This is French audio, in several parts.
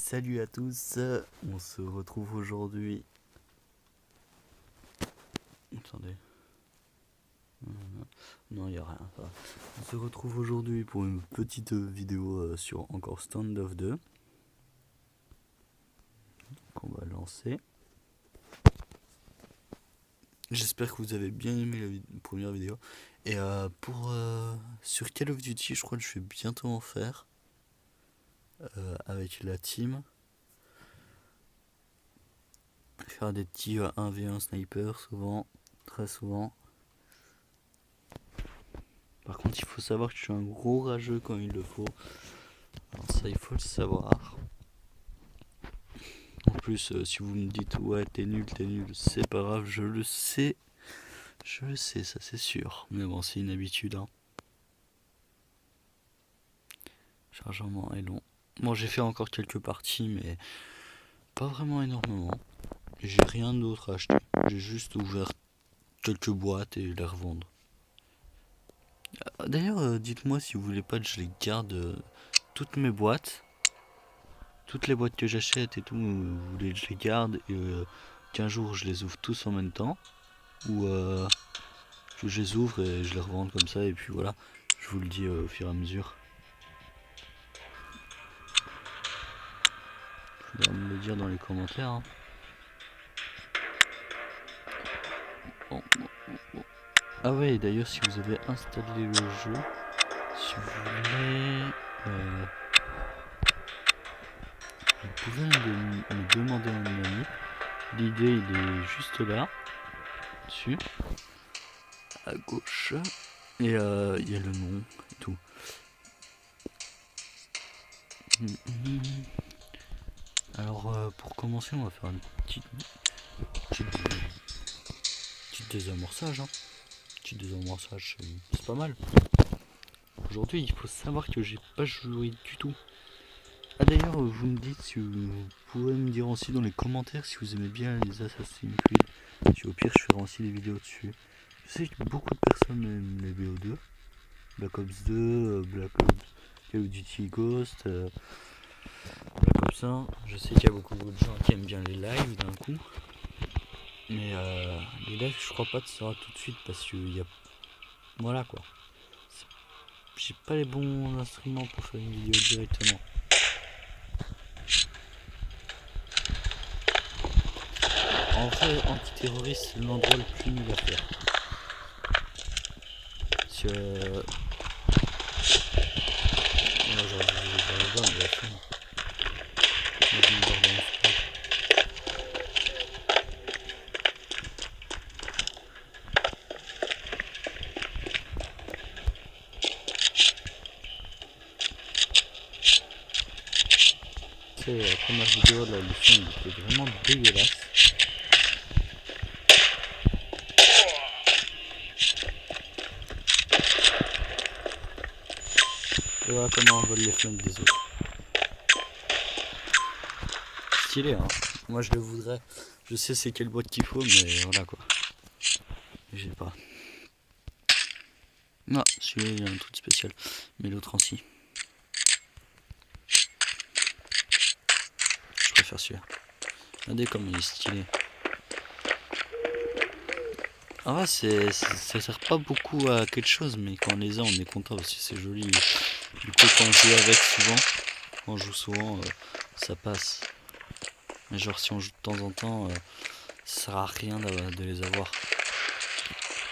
Salut à tous, on se retrouve aujourd'hui. Attendez. Non, il n'y a rien. Ça va. On se retrouve aujourd'hui pour une petite vidéo sur encore Standoff 2. Qu'on va lancer. J'espère que vous avez bien aimé la première vidéo. Et sur Call of Duty, je crois que je vais bientôt en faire. Avec la team. Faire des petits 1v1 sniper souvent, très souvent. Par contre, il faut savoir que je suis un gros rageux quand il le faut. Alors ça, il faut le savoir. En plus, si vous me dites ouais t'es nul, c'est pas grave, je le sais, ça c'est sûr. Mais bon, c'est une habitude. Hein. Chargement est long. Bon, j'ai fait encore quelques parties, mais pas vraiment énormément. J'ai rien d'autre à acheter. J'ai juste ouvert quelques boîtes et les revendre. D'ailleurs, dites-moi si vous voulez pas que je les garde toutes mes boîtes. Toutes les boîtes que j'achète et tout, vous voulez que je les garde et qu'un jour je les ouvre tous en même temps. Ou que je les ouvre et je les revende comme ça et puis voilà. Je vous le dis au fur et à mesure. Il faudra me le dire dans les commentaires. Hein. Bon. Ah ouais, d'ailleurs si vous avez installé le jeu, si vous voulez... vous pouvez me demander un ami. L'idée il est juste là, dessus, à gauche, et il y a le nom et tout. Alors pour commencer on va faire un petit désamorçage. Hein. Petit désamorçage, c'est pas mal. Aujourd'hui il faut savoir que j'ai pas joué du tout. Ah d'ailleurs vous me dites si vous pouvez me dire aussi dans les commentaires si vous aimez bien les Assassin's Creed. Si au pire je ferai aussi des vidéos dessus. Je sais que beaucoup de personnes aiment les BO2. Black Ops 2, Black Ops, Call of Duty Ghost, Black Ops 1. Je sais qu'il y a beaucoup de gens qui aiment bien les lives d'un coup. Mais les lives je crois pas que ça sera tout de suite parce que y a... Voilà quoi. J'ai pas les bons instruments pour faire une vidéo directement. En vrai, antiterroriste, c'est l'endroit le plus nul à faire. Parce que... j'aurais dû faire le bon, mais la fin. La première vidéo, là, le son il était vraiment dégueulasse. Et voilà comment on vole les flingues des autres. Stylé, hein. Moi je le voudrais. Je sais c'est quelle boîte qu'il faut, mais voilà quoi. J'ai pas. Non, celui-là il y a un truc spécial. Mais l'autre aussi. Je préfère celui-là. Regardez comme il est stylé. Ah ouais, ça sert pas beaucoup à quelque chose, mais quand on les a, on est content parce que c'est joli. Du coup, quand on joue avec souvent, quand on joue souvent, ça passe. Mais genre, si on joue de temps en temps, ça sert à rien de les avoir.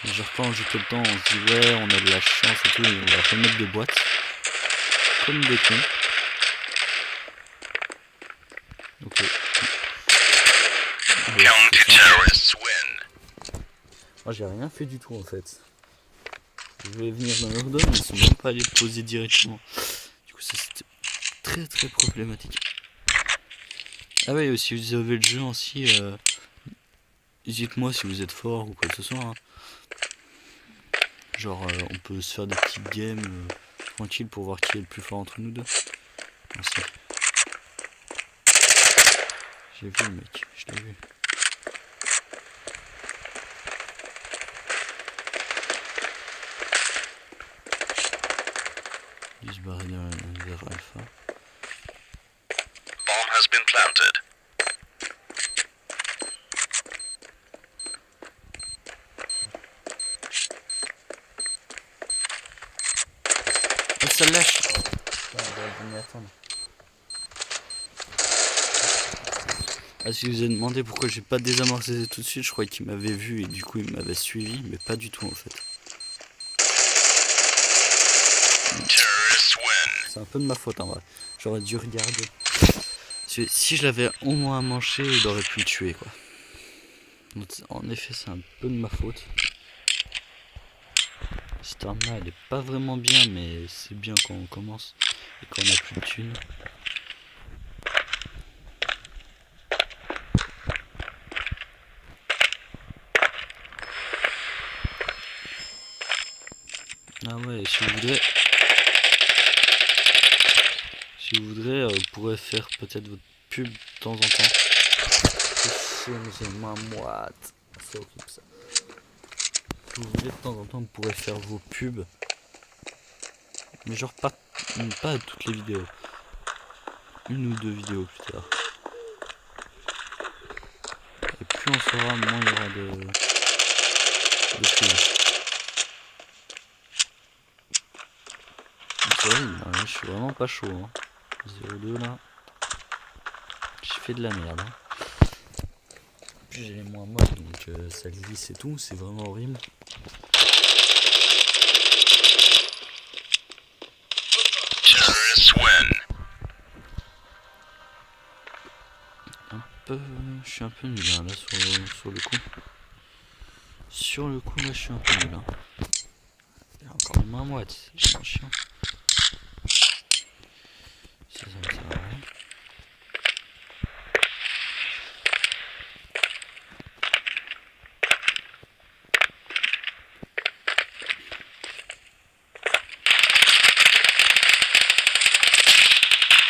Et genre, quand on joue tout le temps, on se dit ouais, on a de la chance et tout, et on va remettre des boîtes. Comme des cons. Ok. Moi j'ai rien fait du tout en fait. Je voulais venir dans leur dos mais ils sont même pas allés poser directement. Du coup ça c'était très très problématique. Ah ouais, si vous avez le jeu aussi, dites-moi si vous êtes fort ou quoi que ce soit. Hein. Genre on peut se faire des petites games tranquilles pour voir qui est le plus fort entre nous deux. Merci. J'ai vu le mec, je l'ai vu. Il se barre vers Alpha. Oh, ça lâche. Ah, j'aurais dû m'y attendre. Ah, si vous avez demandé pourquoi j'ai pas désamorcé tout de suite, je croyais qu'il m'avait vu et du coup il m'avait suivi, mais pas du tout en fait. C'est un peu de ma faute en vrai. J'aurais dû regarder. Si je l'avais au moins manché, il aurait pu le tuer quoi. Donc, en effet, c'est un peu de ma faute. Cette arme là elle est pas vraiment bien, mais c'est bien quand on commence et quand on a plus de thunes. Ah ouais, si vous voudrez, vous pourrez faire peut-être votre pub de temps en temps. J'ai ma moite. C'est horrible ça. Si vous voulez de temps en temps, vous pourrez faire vos pubs. Mais genre pas à toutes les vidéos. Une ou deux vidéos plus tard. Et plus on saura, moins il y aura de pubs. C'est horrible, hein, je suis vraiment pas chaud. Hein. 0,2 là. J'ai fait de la merde. Hein. Puis j'ai les moins moches, donc ça glisse et tout, c'est vraiment horrible. Je suis un peu nul hein, là sur le coup. Sur le coup là je suis un peu nul. Hein. Il y a encore une main moite, c'est vraiment chiant. Ça me sert à rien.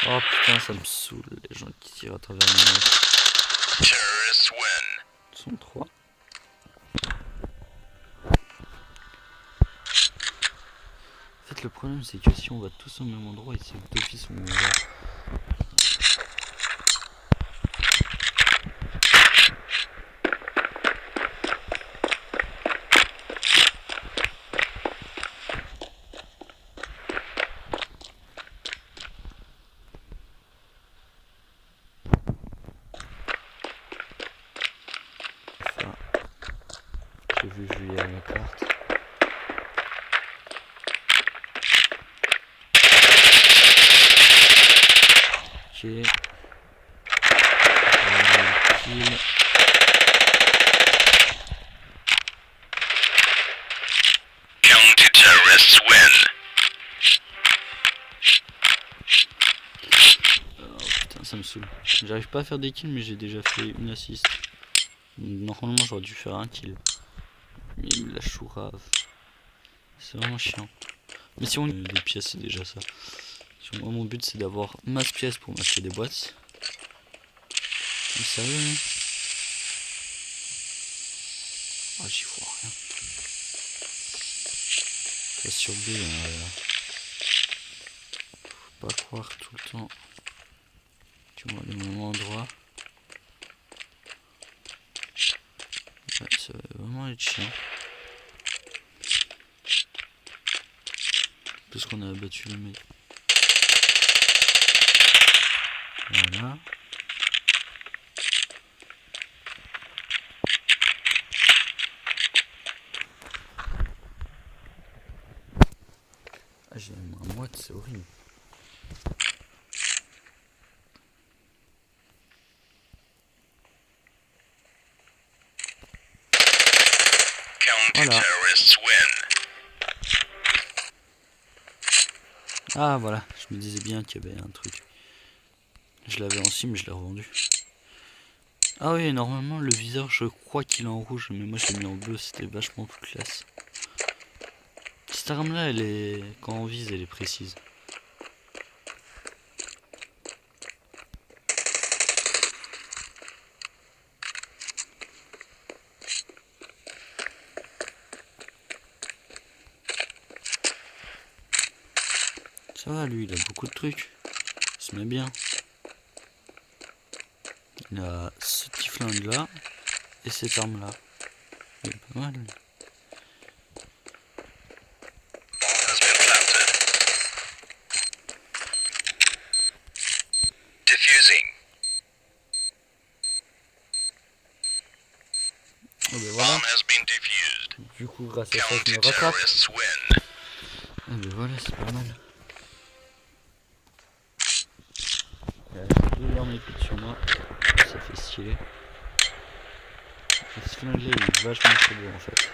Oh putain, ça me saoule les gens qui tirent à travers les mains. Ils sont 3. En fait, le problème c'est que si on va tous au même endroit, et c'est que d'office on va. J'ai vu Julie à la carte. Ok. Kill. Counter-terrorists win. Oh putain, ça me saoule. J'arrive pas à faire des kills, mais j'ai déjà fait une assist. Normalement, j'aurais dû faire un kill. Mais il me la chourave. C'est vraiment chiant. Mais si on a des pièces, c'est déjà ça. Moi, mon but, c'est d'avoir masse pièces pour m'acheter des boîtes. Mais sérieux, hein. Ah, j'y vois rien. Ça sur B, hein, faut pas croire tout le temps. Tu vois, le même endroit. Ouais, ça va vraiment être chiant. Parce qu'on a abattu le mec. Voilà. Ah, j'ai un moite, c'est horrible. Voilà. Ah voilà, je me disais bien qu'il y avait un truc. Je l'avais en cime, mais je l'ai revendu. Ah oui, normalement le viseur, je crois qu'il est en rouge, mais moi je l'ai mis en bleu, c'était vachement plus classe. Cette arme là, elle est, quand on vise, elle est précise. Ça va, lui, il a beaucoup de trucs. Il se met bien. Il a ce petit flingue là et cette arme là. Il est pas mal. Oh ben voilà. Du coup grâce à ça je me rattrape. Ah ben voilà, c'est pas mal. J'ai deux armes épiques sur moi. Ça fait stylé. Et ce flingue là il est vachement trop beau en fait.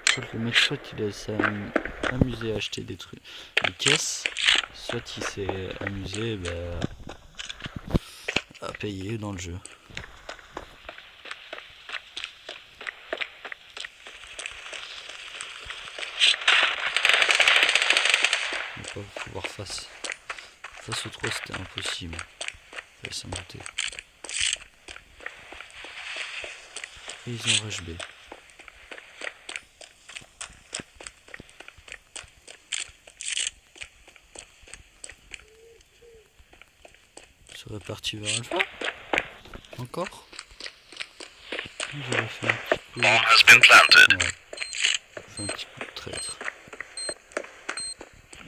Je crois que le mec soit il s'est amusé à acheter des trucs, des caisses, soit il s'est amusé à payer dans le jeu. On va pas pouvoir face au 3 c'était impossible. Fallait s'en douter. Et ils ont rush B. Serait parti vers Alpha. Encore. J'aurais fait un petit peu. Ouais. Fait un petit coup de traître.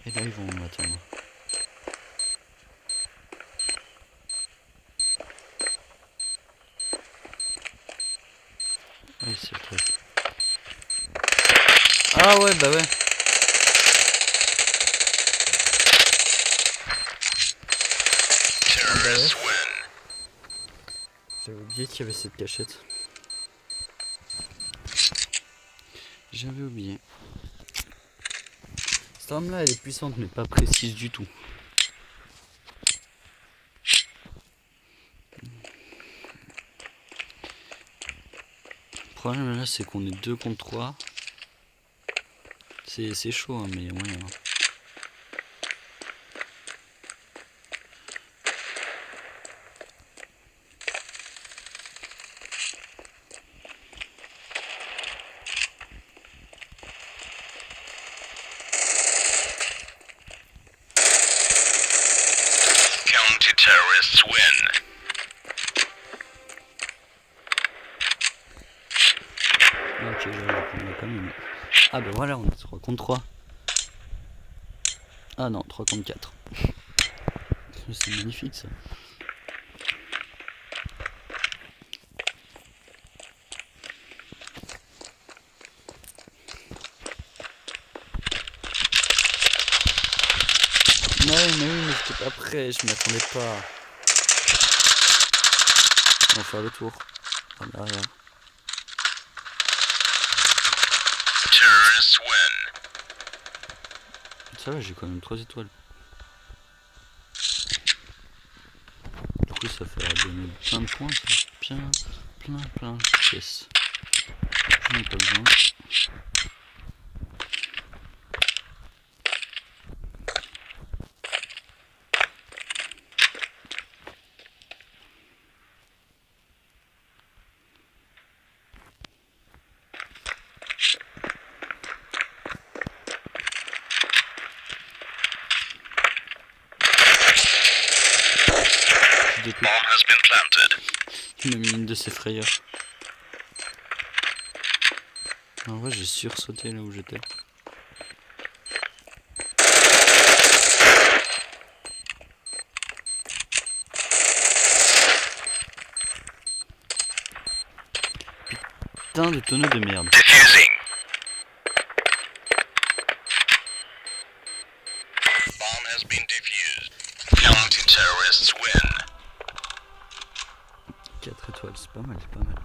Et là ils vont m'attendre. Oui c'est le traître. Ah ouais bah ouais. Ah bah ouais. J'avais oublié qu'il y avait cette cachette. J'avais oublié. Cette arme là elle est puissante mais pas précise du tout. Le problème là c'est qu'on est 2 contre 3. C'est chaud hein, mais il y a moyen. Terrorists win. Ok, je vais reprendre quand même. Ah bah voilà, on est 3 contre 3. Ah non, 3 contre 4. C'est magnifique ça. Mais oui, mais j'étais pas prêt, je m'y attendais pas. On va faire le tour. En arrière. Terrorists win. Ça va, j'ai quand même 3 étoiles. Du coup, ça fait donner plein de points. Ça fait plein de pièces. J'en ai pas besoin. Bomb has been planted. Il m'a mis une de ses frayeurs. En vrai, j'ai sursauté là où j'étais. Putain de tonneau de merde. Defusing. Bomb has been defused. Counter-terrorists win. 4 étoiles, c'est pas mal, c'est pas mal.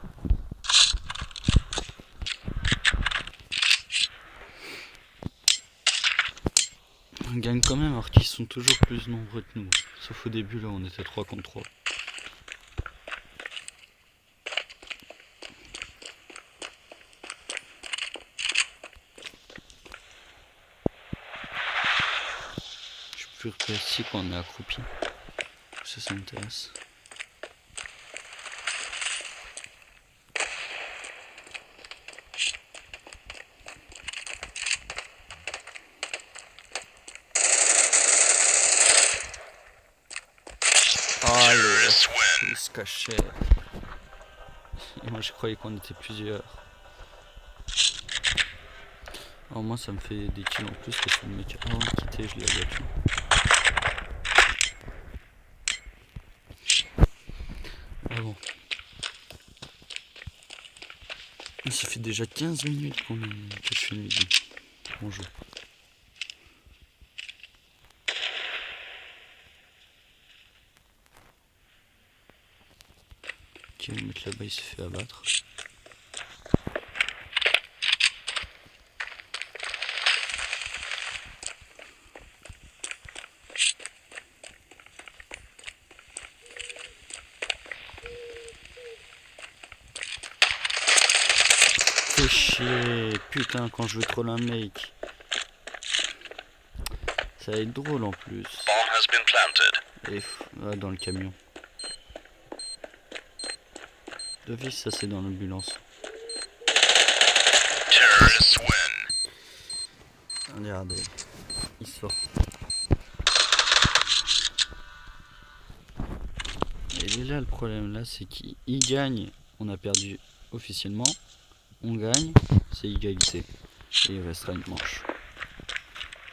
On gagne quand même alors qu'ils sont toujours plus nombreux que nous. Sauf au début là, on était 3 contre 3. Je suis plus précis quand on est accroupi. Ça m'intéresse. Allez, Terrorists win. il se cachait. Et moi je croyais qu'on était plusieurs. Alors moi ça me fait des kills en plus parce que le mec avant de quitter je l'ai abattu. Ah bon. Ça fait déjà 15 minutes que je fais une vidéo. Bonjour. Ok, le mec là-bas il se fait abattre. Fais chier, putain, quand je veux troller un mec. Ça va être drôle en plus. Bomb has been planted. Et ah, dans le camion. D'office, ça c'est dans l'ambulance. Terrorists win. Regardez, il sort. Et là le problème là c'est qu'il gagne, on a perdu officiellement, on gagne, c'est égalité. Et il restera une manche.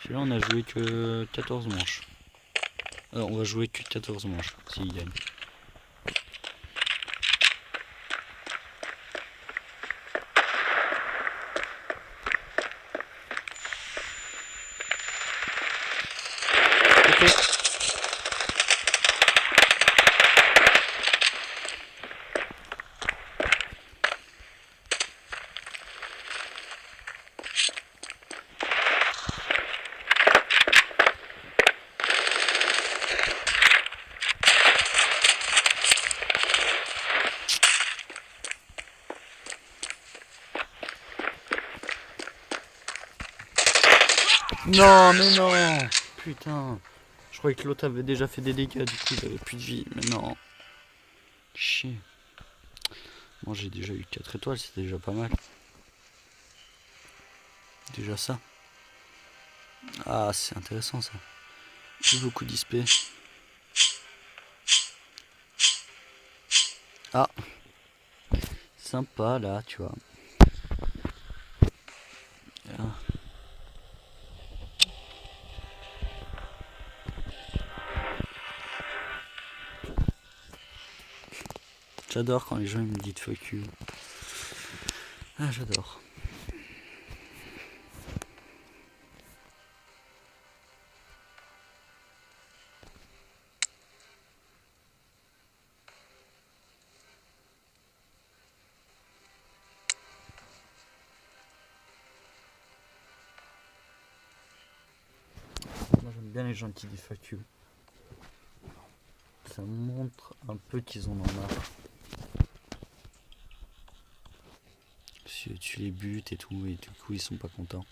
Là on a joué que 14 manches. Alors on va jouer que 14 manches s'il gagne. Ok. Non mais non. Putain. Je croyais que l'autre avait déjà fait des dégâts, du coup il avait plus de vie. Mais non. Chier. Moi j'ai déjà eu 4 étoiles, c'est déjà pas mal. Déjà ça. Ah c'est intéressant ça. J'ai beaucoup d'XP. Ah. Sympa là, tu vois. Ah. J'adore quand les gens ils me disent fuck you. Ah j'adore. Moi j'aime bien les gens qui disent fuck you. Ça montre un peu qu'ils en ont marre. Si tu les butes et tout, et du coup ils sont pas contents.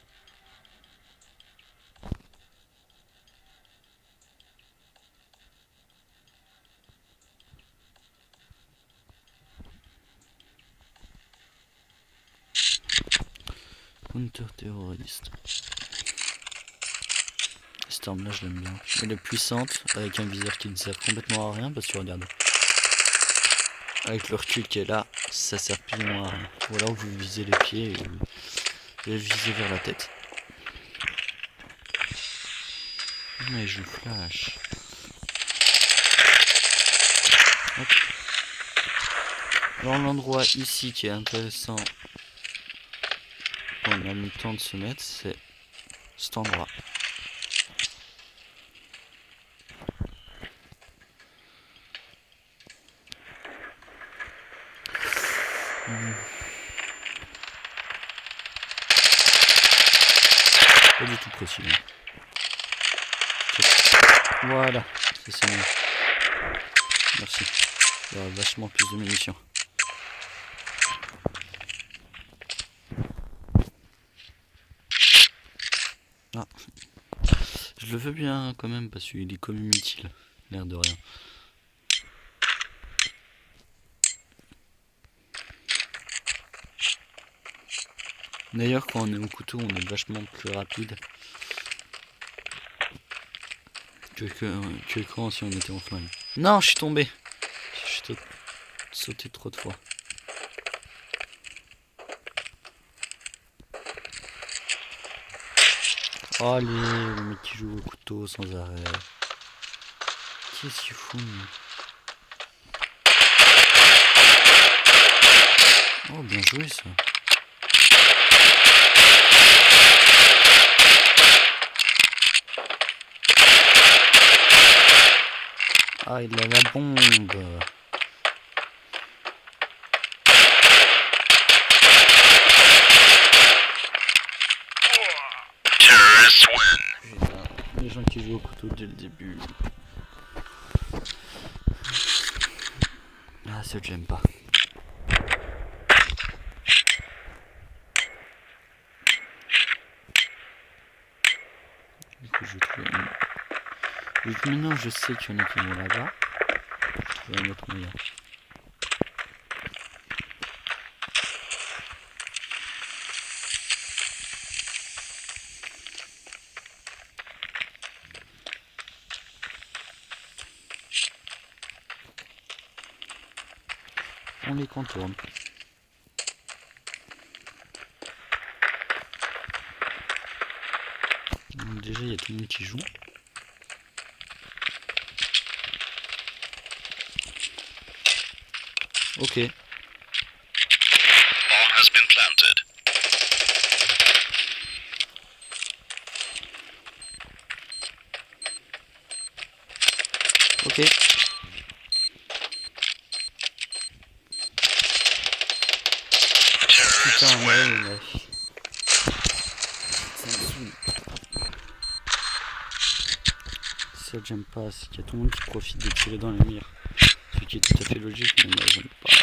Counter-terroriste. Cette arme là je l'aime bien. Elle est puissante, avec un viseur qui ne sert complètement à rien parce que regarde. Avec le recul qui est là, ça sert plus ou moins à rien. Ou alors vous visez les pieds et visez vers la tête. Mais je flash. Hop. Dans l'endroit ici qui est intéressant, on a mis le temps de se mettre, c'est cet endroit. Pas du tout précis. Hein. Voilà, c'est mieux. Merci. Il y aura vachement plus de munitions. Ah. Je le veux bien quand même parce qu'il est quand même utile, l'air de rien. D'ailleurs quand on est au couteau on est vachement plus rapide que quand si on était en flingue. Non, je suis tombé. J'ai sauté trop de fois. Oh, allez, le mec qui joue au couteau sans arrêt. Qu'est-ce qu'il fout? Oh, bien joué ça. Ah, il a la bombe. Terrorists win. Putain, les gens qui jouent au couteau dès le début. Ah, ça j'aime pas. Du coup, je trouve une... Maintenant, je sais qu'il y en a qui vont là-bas. Je trouve un autre moyen. On les contourne. Donc déjà, il y a tout le monde qui joue. Ok. Bomb has been planted. Ok. Putain, ouais. Ça me saoule. Ça j'aime pas, c'est qu'il y a tout le monde qui profite de tirer dans les murs. Ce qui est tout à fait logique, mais moi j'aime pas.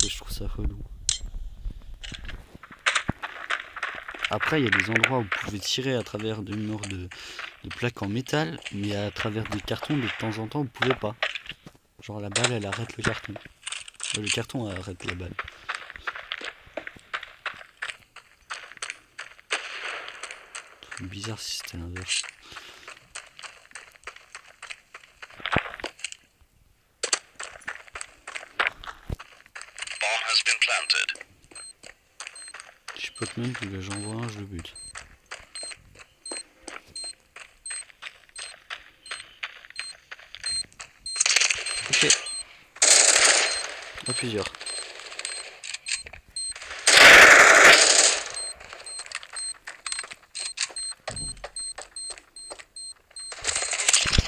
Je trouve ça relou. Après, il y a des endroits où vous pouvez tirer à travers de murs de plaques en métal, mais à travers des cartons, de temps en temps, vous pouvez pas. Genre la balle, elle arrête le carton. Le carton arrête la balle. C'est bizarre si c'était l'inverse. Bomb has been planted. Je peux même plus, là j'envoie un, je le bute. Ok. À plusieurs.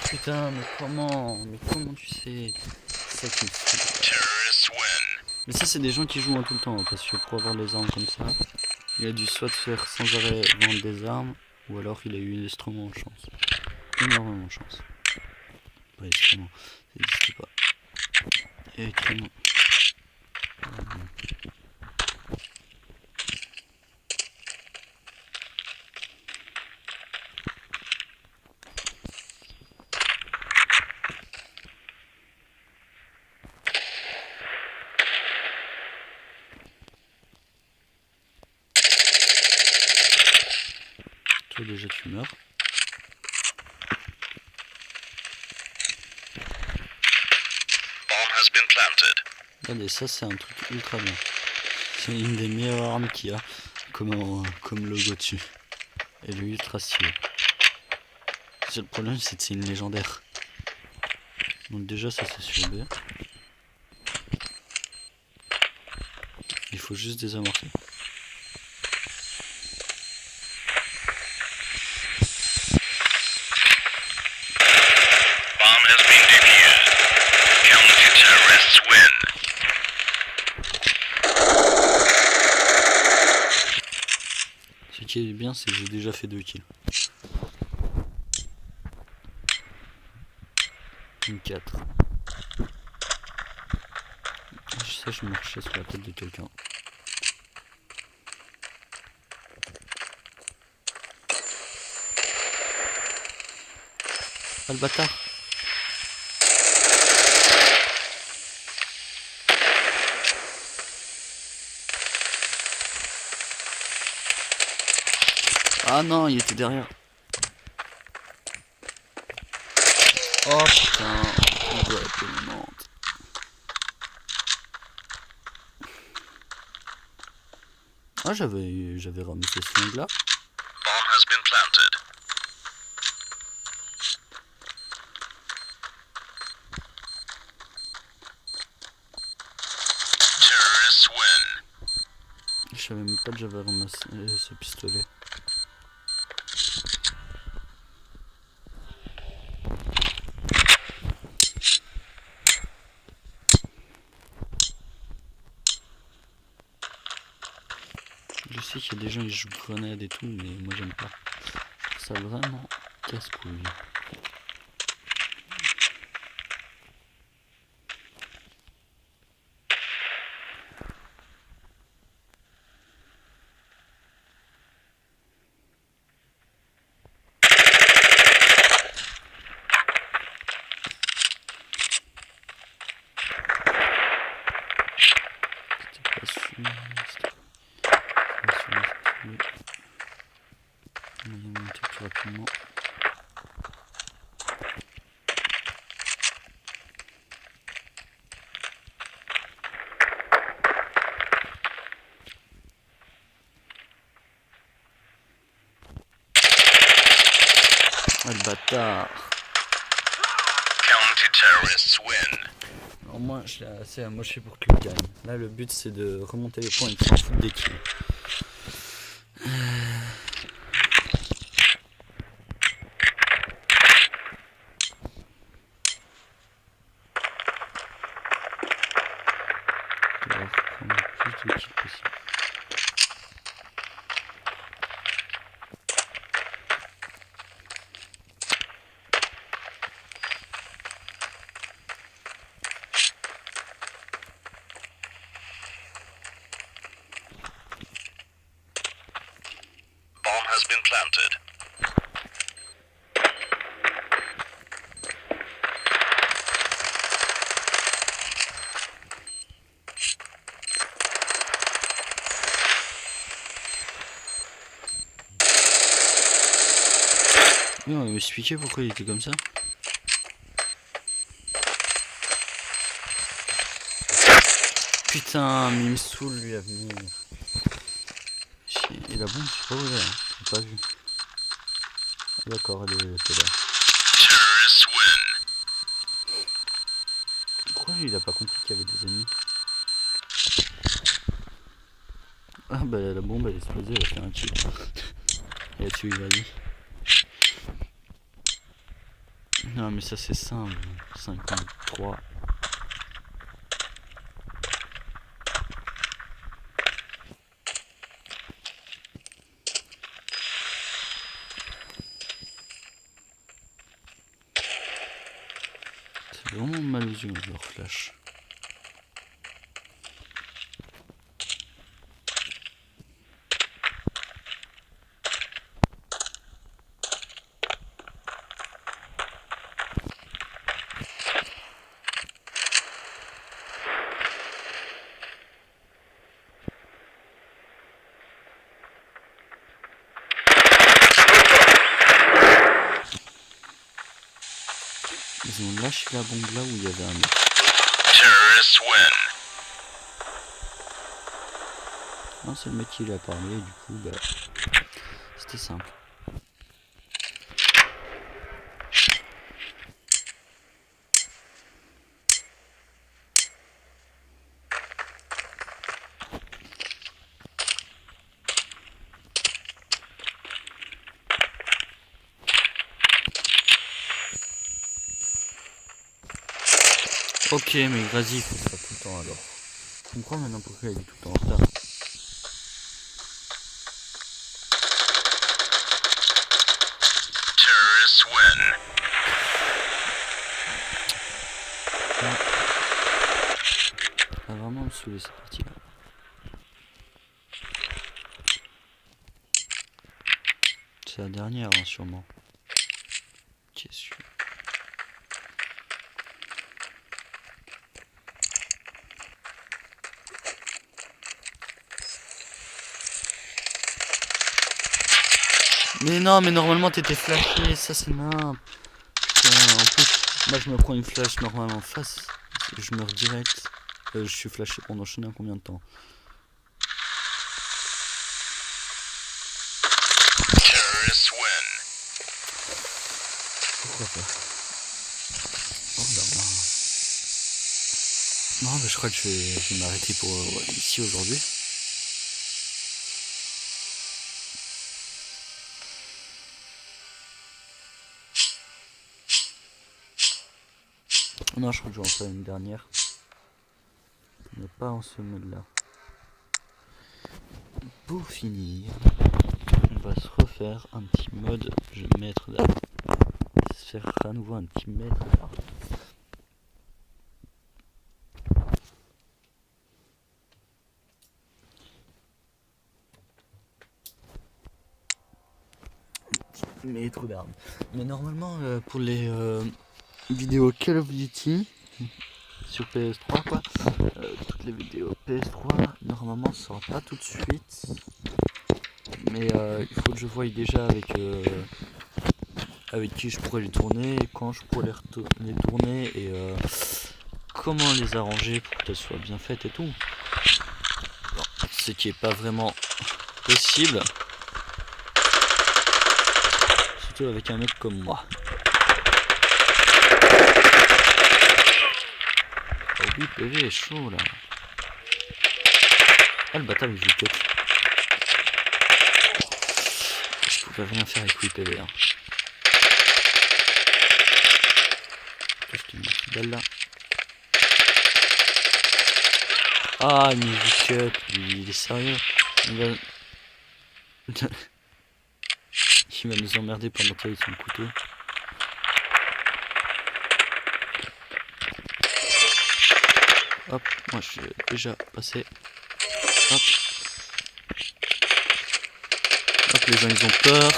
Putain, mais comment tu sais? C'est ça qui me fout. Terrorists win. Mais ça, c'est des gens qui jouent tout le temps, hein, parce que pour avoir les armes comme ça, il a dû soit faire sans arrêt vendre des armes, ou alors il a eu extrêmement de chance. Énormément de chance. Pas extrêmement, ça n'existe pas. Extrêmement. Toi déjà tu meurs. Bomb has been planted. Regardez, ça c'est un truc ultra bien. C'est une des meilleures armes qu'il y a, comme logo dessus. Elle est ultra stylée. Le seul problème c'est que c'est une légendaire. Donc déjà ça c'est sur B. Il faut juste désamorcer. Bomb has been defused. Counter-terrorists win. Ce qui est bien, c'est que j'ai déjà fait 2 kills. Une 4. Ça, je marchais sur la tête de quelqu'un. Ah, le bâtard! Ah non, il était derrière. Oh putain, on doit être élémente. Ah, j'avais ramené ce sling là. Bomb has been planted. Terrorists win. Je savais même pas que j'avais ramassé ce pistolet. Je sais qu'il y a des gens qui jouent grenades et tout, mais moi j'aime pas. Je trouve ça vraiment casse-couille. C'était pas celui-là, c'était pas celui-là, c'était celui-là. On va y monter plus rapidement. Ah le bâtard! Counter-terrorists win. Alors moi je l'ai assez amoché pour qu'il gagne. Là le but c'est de remonter les points et de s'en foutre des kills. On va prendre le plus de kills possible. Bomb has been planted. Oui, on va m'expliquer pourquoi il était comme ça. Putain, mais il me saoule lui à venir. Et la bombe, je sais pas où elle est, hein. J'ai pas vu. Ah, d'accord, elle est là. Terrorists win. Pourquoi lui il a pas compris qu'il y avait des ennemis? Ah bah la bombe elle est explosée, elle a fait un kill. Elle a tué Ivali. Non mais ça c'est simple. 53. C'est vraiment mal aux yeux leur flash. Ils ont lâché la bombe là où il y avait un mec. Terrorists win. Non, c'est le mec qui lui a parlé, et du coup, bah, c'était simple. Ok, mais vas-y, il faut ça tout le temps alors. Je comprends maintenant pourquoi il est tout le temps en retard. Terrorists win. Ça va vraiment me saouler cette partie-là. C'est la dernière, hein, sûrement. Qui est sûr. Mais non, mais normalement t'étais flashé, ça c'est nimp. Putain, en plus, Moi je me prends une flash normalement en face, je meurs direct. Je suis flashé pendant je sais pas combien de temps. Terrorists win. Pourquoi pas? Oh bah non, bah, je crois que je vais m'arrêter pour ici aujourd'hui. Non, je crois que je vais en faire une dernière. Mais pas en ce mode là. Pour finir, on va se refaire un petit mode maître d'armes. Se faire à nouveau un petit maître d'armes. Maître d'armes. Mais normalement, pour les vidéos Call of Duty sur PS3, quoi, toutes les vidéos PS3, normalement, ça sort pas tout de suite. Mais il faut que je voie déjà avec qui je pourrais les tourner, quand je pourrais les tourner et comment les arranger pour qu'elles soient bien faites et tout. Bon, ce qui est pas vraiment possible, surtout avec un mec comme moi. Oh oui, PV est chaud là. Ah, le bâtard il joue cut. Je pouvais rien faire avec PV hein. Je te mets une balle là. Ah, il joue cut, il est sérieux. Il va... il va nous emmerder pendant qu'il a son couteau. Hop, moi je suis déjà passé. Hop. Hop, les gens ils ont peur.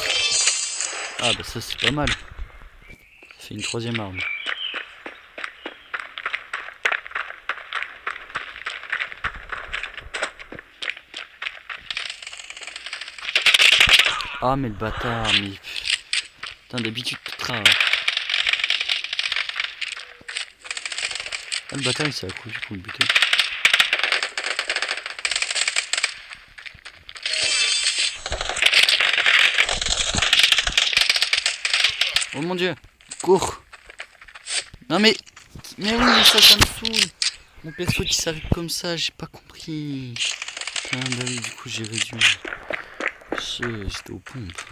Ah bah ça c'est pas mal. Ça fait une troisième arme. Ah mais le bâtard, mais... Putain d'habitude tout train. Ah le bâtard il s'est accroupi pour le buter. Oh mon dieu, cours. Non mais oui mais ça me saoule. Mon perso qui s'arrête comme ça, j'ai pas compris. Putain bah oui du coup j'ai réduit. J'étais aux pompes.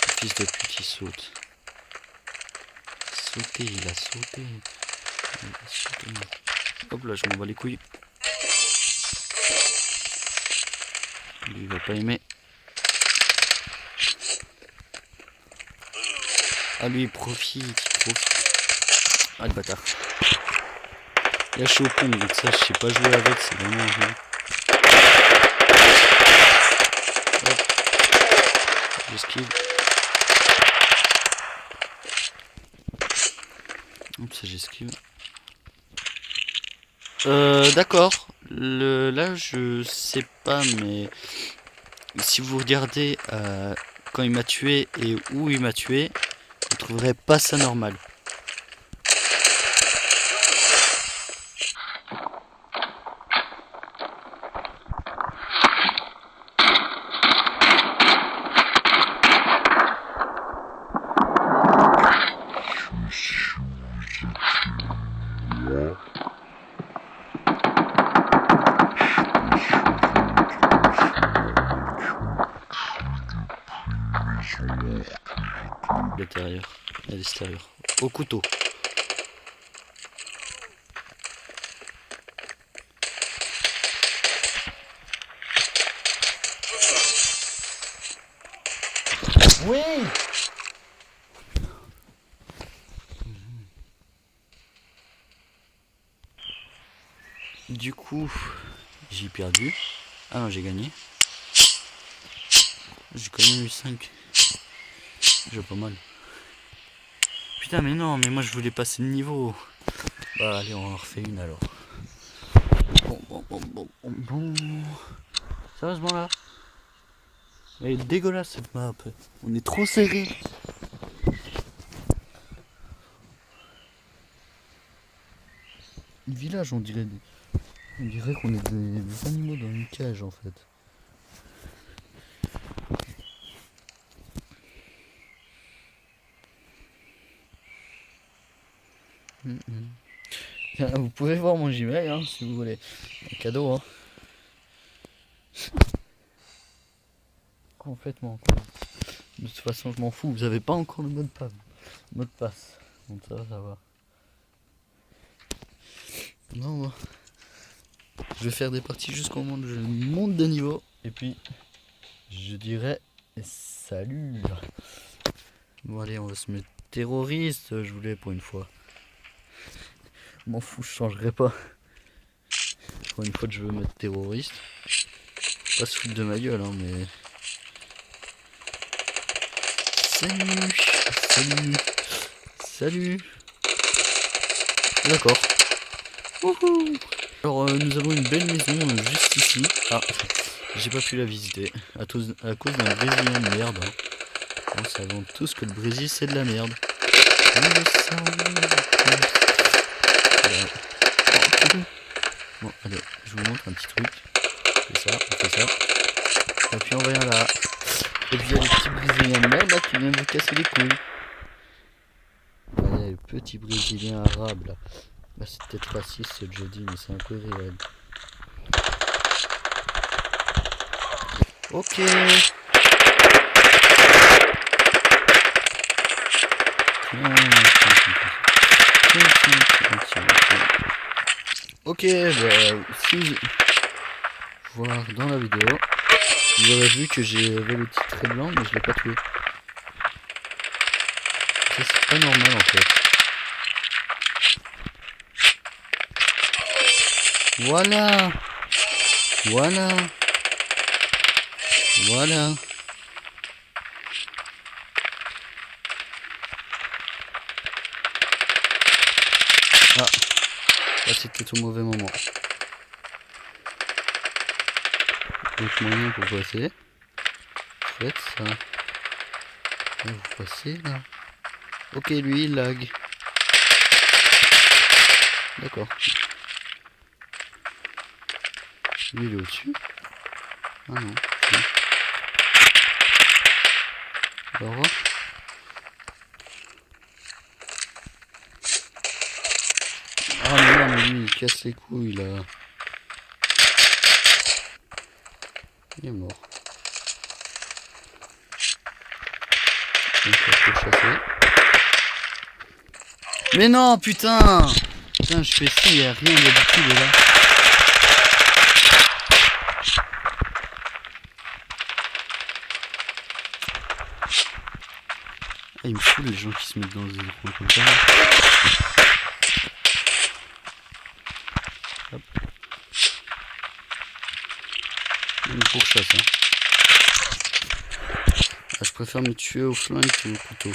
Le fils de pute il saute. Il a sauté. Hop là je m'en bats les couilles. Lui il va pas aimer. Ah lui il profite. Ah le bâtard. Là je suis au pompe donc ça je sais pas jouer avec, c'est vraiment rien. Hop. J'esquive. Hop ça j'esquive. D'accord. Là je sais pas mais si vous regardez quand il m'a tué et où il m'a tué, vous trouverez pas ça normal. L'intérieur, à l'extérieur, au couteau. Oui. Du coup, j'ai perdu. Ah non, j'ai gagné. J'ai quand même eu 5. J'ai pas mal. Putain, mais non, mais moi je voulais passer le niveau. Bah, allez, on en refait une alors. Bon. Sérieusement là? Elle est dégueulasse cette map. On est trop serré. village, on dirait qu'on est des animaux dans une cage en fait. Tiens, vous pouvez voir mon Gmail hein, si vous voulez. Un cadeau hein. Complètement quoi. De toute façon je m'en fous, vous avez pas encore le mot de passe. Donc ça va. Non, je vais faire des parties jusqu'au moment où je monte de niveau. Et puis, je dirais salut. Bon allez, on va se mettre terroriste, je voulais pour une fois. M'en fous, je changerai pas. Pour une fois que je veux mettre terroriste. Pas se foutre de ma gueule, hein, mais... Salut. D'accord. Wouhou. Alors nous avons une belle maison juste ici. Ah, j'ai pas pu la visiter à cause d'un Brésilien de merde. Hein. On savons tous que le Brésil c'est de la merde. Bon, allez, je vous montre un petit truc. On fait ça. Et puis on vient là. Et puis il y a les petits Brésiliens de merde là qui viennent vous casser les couilles. Allez, le petit Brésilien arabe là. Bah, c'est peut-être raciste ce que je dis, mais c'est un peu réel. Ok. Ok, bah, si vous voir dans la vidéo, vous aurez vu que j'avais le petit trait blanc, mais je l'ai pas tué. Ça c'est pas normal en fait. Voilà. Ah, là c'était au mauvais moment. Donc moyen pour passer. Faites ça. Là, vous passez là. Ok, lui il lag. D'accord. Lui il est au-dessus. Ah non. Au revoir. Ah non, mais lui il casse les couilles là. Il est mort. Donc il faut chasser. Mais non, putain! Putain, je fais ça, il n'y a rien d'habitude là. Ah, il me fout les gens qui se mettent dans des coins comme ça. Hop. Une pourchasse. Hein. Ah, je préfère me tuer au flingue qu'au couteau.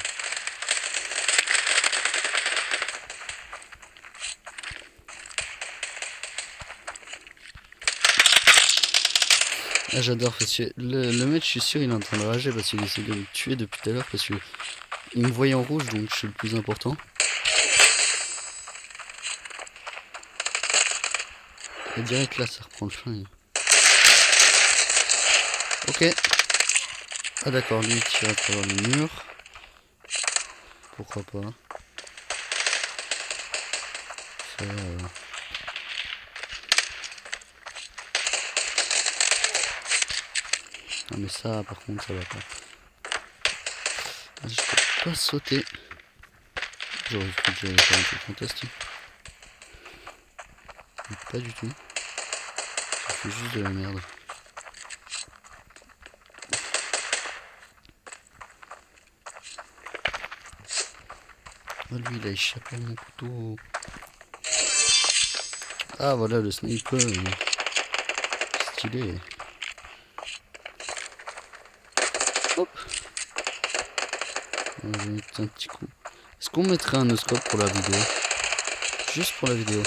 Ah, j'adore parce que le mec, je suis sûr, il est en train de rager parce qu'il essaie de me tuer depuis tout à l'heure parce que il me voyait en rouge, donc je suis le plus important. Et direct là, ça reprend le flingue. Ok. Ah d'accord, lui il tire à travers le mur. Pourquoi pas. Ça, Ah mais ça par contre ça va pas. Ah, je peux pas sauter. J'aurais cru que j'allais faire un truc fantastique. Mais pas du tout. Ça fait juste de la merde. Oh, lui il a échappé à mon couteau. Ah voilà le sniper. Stylé. Hop. Je vais mettre un petit coup. Est-ce qu'on mettrait un no-scope pour la vidéo? Juste pour la vidéo.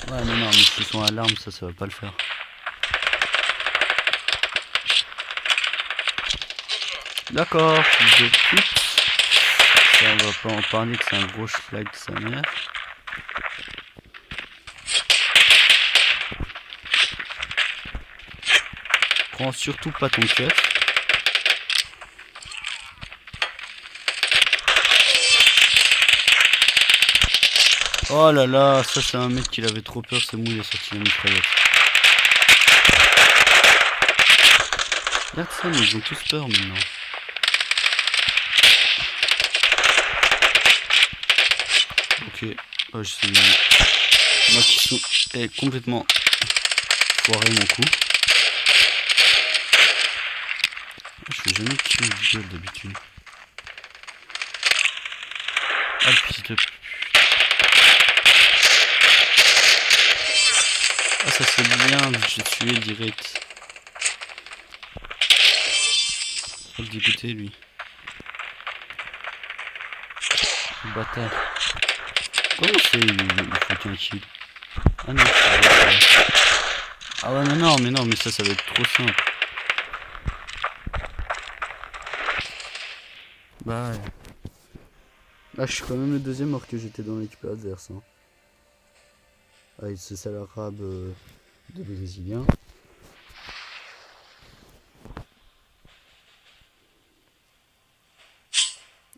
Ouais mais non, mais s'ils sont à l'arme, ça va pas le faire. D'accord, je pute. Ça on va pas en parler que c'est un gros schlag de sa mère. Prends surtout pas ton cut. Oh là là, ça c'est un mec qui avait trop peur, c'est moi il a sorti la mitraillette. Regarde ça, mais ils ont tous peur maintenant. Ok, oh, c'est moi qui ai complètement foiré mon coup. Je fais jamais tuer le gueule d'habitude. Ah putain. Ah ça c'est bien, j'ai tué direct. Faut le dégoûter lui. Le bâtard. Comment c'est il faut qu'un kill? Ah non, ah ouais mais non mais ça va être trop simple. Bah ouais. Ah je suis quand même le deuxième alors que j'étais dans l'équipe adverse. Hein. Ah c'est ça l'arabe de brésilien.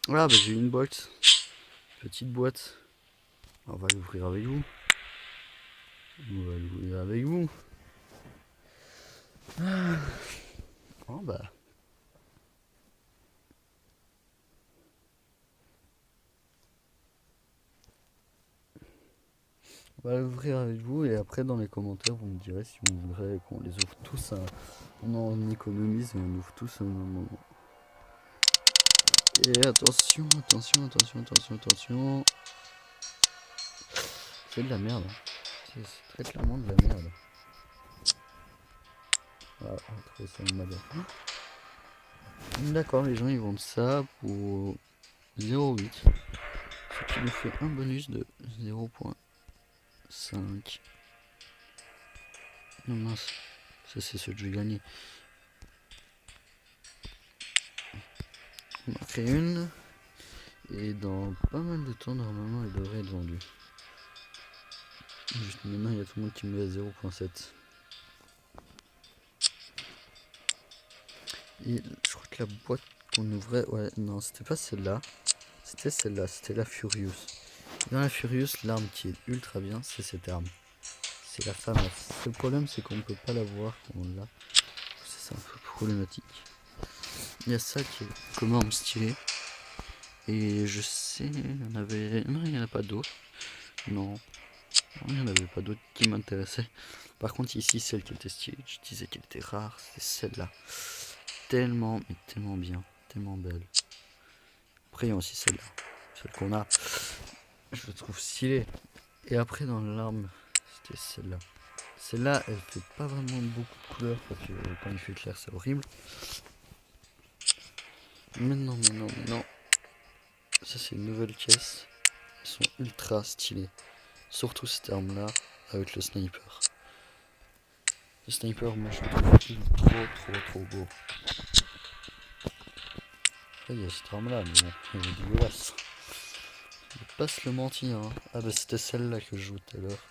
Ah bah j'ai une boîte. Petite boîte. On va l'ouvrir avec vous. On va l'ouvrir avec vous. Ah. Oh bah. On va l'ouvrir avec vous et après dans les commentaires vous me direz si vous voudrez qu'on les ouvre tous. On en économise et on ouvre tous au même moment. Et attention. C'est de la merde. C'est très clairement de la merde. Ah, on trouve ça malade. D'accord, les gens ils vendent ça pour 0,8. Ce qui nous fait un bonus de 0,5. Non mince, ça c'est ce que je vais gagner. On en crée une. Et dans pas mal de temps normalement elle devrait être vendue. Juste maintenant il y a tout le monde qui me met à 0,7. Et je crois que la boîte qu'on ouvrait, ouais non c'était pas celle-là. C'était celle-là, c'était la Furious. Dans la Furious, l'arme qui est ultra bien, c'est cette arme. C'est la FAMAS. Le problème c'est qu'on ne peut pas la voir quand on l'a. C'est un peu problématique. Il y a ça qui est comment me styler. Et je sais, il y en avait... Non, il n'y en a pas d'autres. Non, il n'y en avait pas d'autres qui m'intéressaient. Par contre ici, celle qui était stylée, je disais qu'elle était rare, c'est celle-là. Tellement, mais tellement bien, tellement belle. Après il y a aussi celle-là. Celle qu'on a, je la trouve stylée. Et après dans l'arme, c'était celle-là. Celle-là, elle fait pas vraiment beaucoup de couleurs parce que quand il fait clair, c'est horrible. Mais non. Ça, c'est une nouvelle caisse. Elles sont ultra stylées. Surtout cette arme-là avec le sniper. Le sniper, moi je trouve trop beau. Après, il y a cette arme-là, mais bon, elle est dégueulasse. Je vais pas se le mentir. Hein. Ah bah c'était celle-là que je jouais tout à l'heure.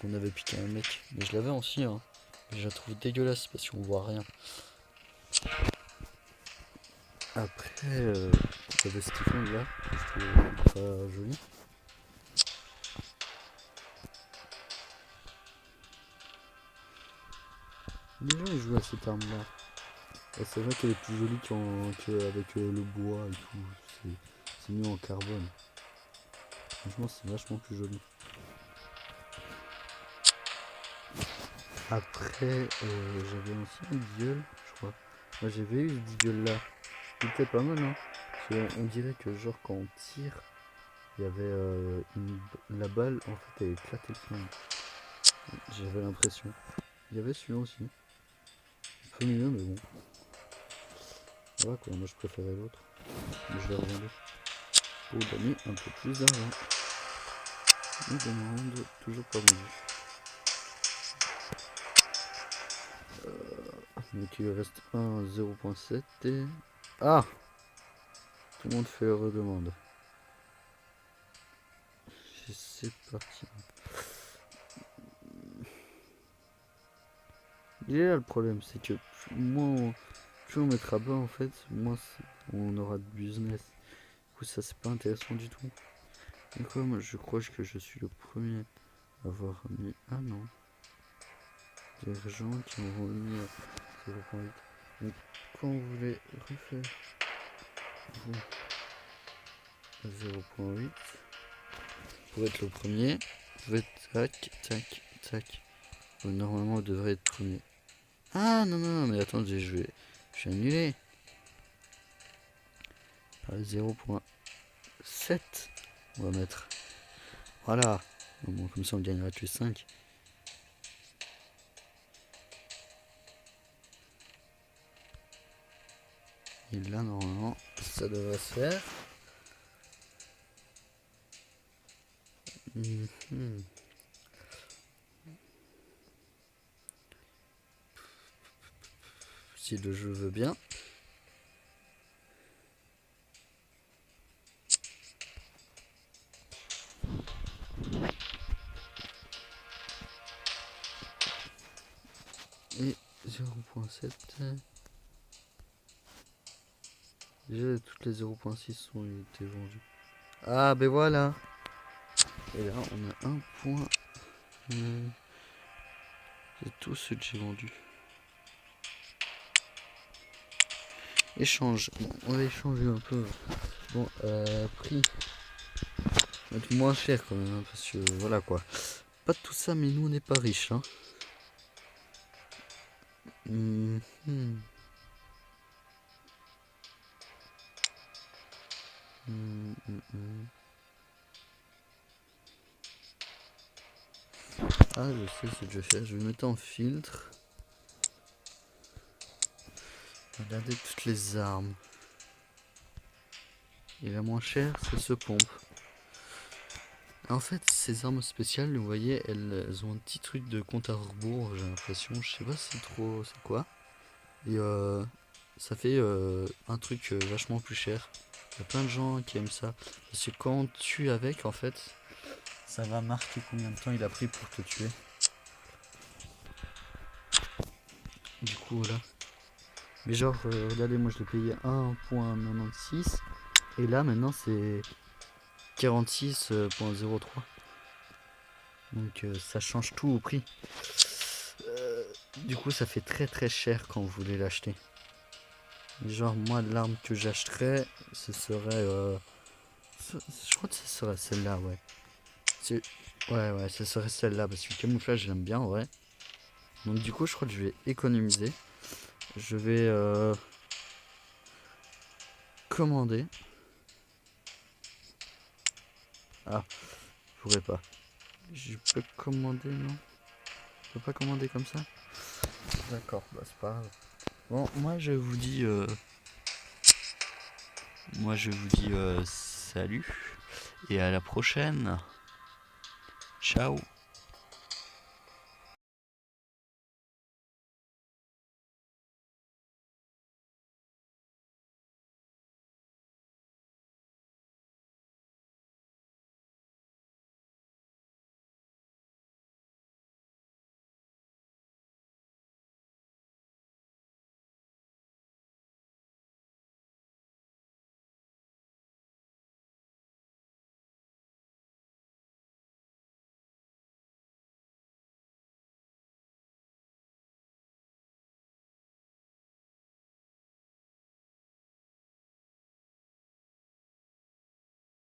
Qu'on avait piqué un mec. Mais je l'avais aussi. Hein. Je la trouve dégueulasse parce qu'on voit rien. Après, j'avais Stephen là, que je trouve ultra joli. Les gens ils jouent à cette arme là. C'est vrai qu'elle est plus jolie qu'avec le bois et tout. C'est mieux en carbone. Franchement c'est vachement plus joli. Après j'avais aussi un Deagle, je crois. Moi j'avais eu ce Deagle là. Il était pas mal hein. On dirait que genre quand on tire, il y avait la balle en fait elle éclatait le flingue. J'avais l'impression. Il y avait celui-là aussi. Un peu mieux mais bon. Voilà quoi, moi je préférais l'autre. Mais je l'ai revendu. Pour gagner un peu plus d'argent. Il demande toujours pas vendu. Donc il reste un 0.7 et... Ah! Tout le monde fait redemande. C'est parti. Il est là le problème, c'est que plus on mettra bas en fait, moins on aura de business. Du coup ça c'est pas intéressant du tout. Donc moi je crois que je suis le premier à avoir mis... Ah non. Des gens qui ont remis 0.8. Donc quand vous voulez refaire vous 0.8 pour être le premier, vous êtes tac tac tac. Donc, normalement vous devrez être premier. Ah non non mais attendez, je vais annuler. 0.7 on va mettre. Voilà. Bon, comme ça on gagnera que 5. Et là normalement ça devrait se faire. Si le jeu veut bien. Et 0.7. Déjà toutes les 0.6 ont été vendues. Ah ben voilà. Et là on a un point. C'est tout ce que j'ai vendu. Échange. Bon, on va échanger un peu. Bon, prix. Mettre moins cher quand même, hein, parce que voilà quoi. Pas tout ça, mais nous on n'est pas riches. Hein. Ah, je sais ce que je vais faire. Je vais mettre en filtre. Regardez toutes les armes. Et la moins chère, c'est ce pompe. En fait, ces armes spéciales, vous voyez, elles ont un petit truc de compte à rebours, j'ai l'impression. Je sais pas si c'est trop... c'est quoi. Et ça fait un truc vachement plus cher. Il y a plein de gens qui aiment ça. Parce que quand on tue avec, en fait, ça va marquer combien de temps il a pris pour te tuer. Du coup, voilà. Mais genre, regardez, moi je l'ai payé 1.96. Et là, maintenant, c'est 46.03. Donc, ça change tout au prix. Du coup, ça fait très très cher quand vous voulez l'acheter. Genre, moi, l'arme que j'achèterais, ce serait... je crois que ce serait celle-là, ouais. Ouais, ce serait celle-là, parce que le camouflage, j'aime bien, ouais. Donc, du coup, je crois que je vais économiser. Je vais commander. Ah, je pourrais pas. Je peux commander, non? Je peux pas commander comme ça? D'accord, bah c'est pas grave. Bon, moi je vous dis... salut. Et à la prochaine. Ciao.